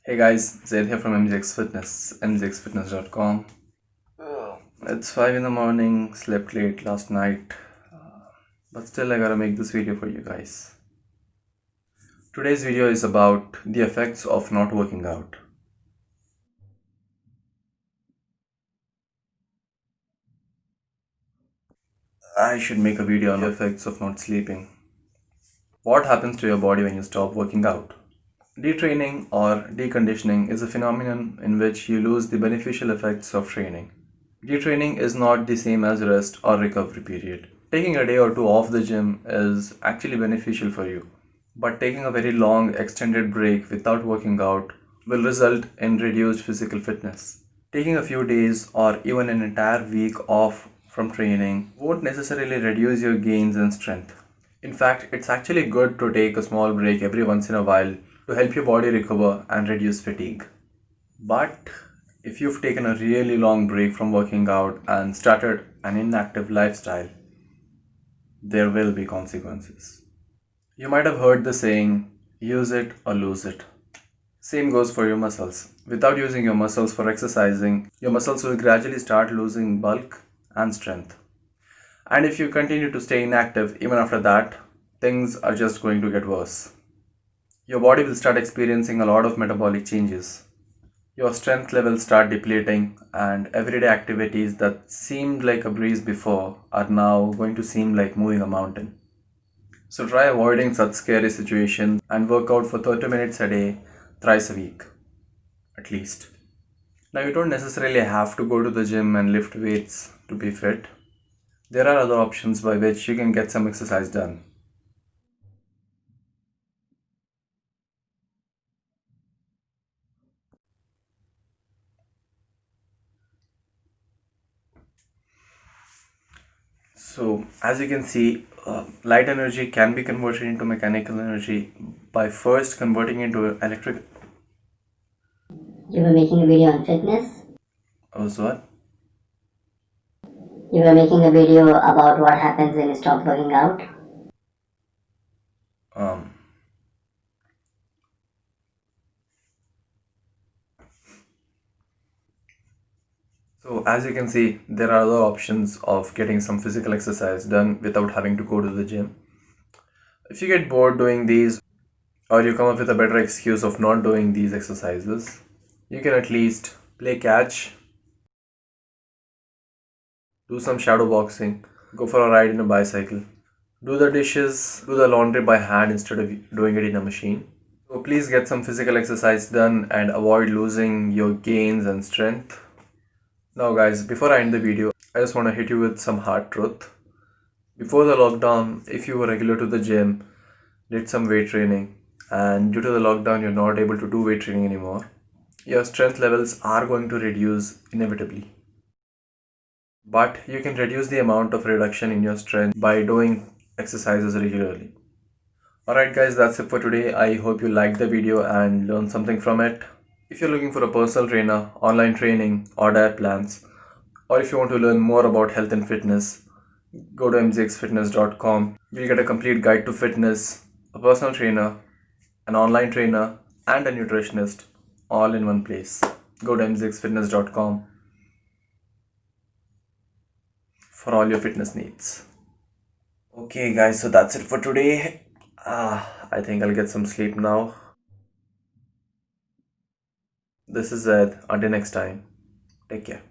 Hey guys, Zaid here from MZX Fitness, mzxfitness.com. It's 5 in the morning, slept late last night, but still I gotta make this video for you guys. Today's video is about the effects of not working out. I should make a video on the effects of not sleeping. What happens to your body when you stop working out? Detraining or deconditioning is a phenomenon in which you lose the beneficial effects of training. Detraining is not the same as rest or recovery period. Taking a day or two off the gym is actually beneficial for you, but taking a very long extended break without working out will result in reduced physical fitness. Taking a few days or even an entire week off from training won't necessarily reduce your gains in strength. In fact, it's actually good to take a small break every once in a while to help your body recover and reduce fatigue. But if you've taken a really long break from working out and started an inactive lifestyle, there will be consequences. You might have heard the saying, use it or lose it. Same goes for your muscles. Without using your muscles for exercising, your muscles will gradually start losing bulk and strength. And if you continue to stay inactive even after that, things are just going to get worse. Your body will start experiencing a lot of metabolic changes. Your strength levels start depleting, and everyday activities that seemed like a breeze before are now going to seem like moving a mountain. So try avoiding such scary situations and work out for 30 minutes a day, thrice a week, at least. Now, you don't necessarily have to go to the gym and lift weights to be fit. There are other options by which you can get some exercise done. So, as you can see, light energy can be converted into mechanical energy by first converting into electric. You were making a video on fitness. What? You were making a video about what happens when you stop working out. Um, so, as you can see, there are other options of getting some physical exercise done without having to go to the gym. If you get bored doing these, or you come up with a better excuse of not doing these exercises, you can at least play catch, do some shadow boxing, go for a ride in a bicycle, do the dishes, do the laundry by hand instead of doing it in a machine. So please get some physical exercise done and avoid losing your gains and strength. Now guys, before I end the video, I just want to hit you with some hard truth. Before the lockdown, if you were regular to the gym, did some weight training, and due to the lockdown you're not able to do weight training anymore, your strength levels are going to reduce inevitably. But you can reduce the amount of reduction in your strength by doing exercises regularly. Alright guys, that's it for today. I hope you liked the video and learned something from it. If you're looking for a personal trainer, online training or diet plans, or if you want to learn more about health and fitness, go to mzxfitness.com. You'll get a complete guide to fitness, a personal trainer, an online trainer, and a nutritionist all in one place. Go to mzxfitness.com for all your fitness needs. Okay guys, so that's it for today. I think I'll get some sleep now. This is Ed. Until next time, take care.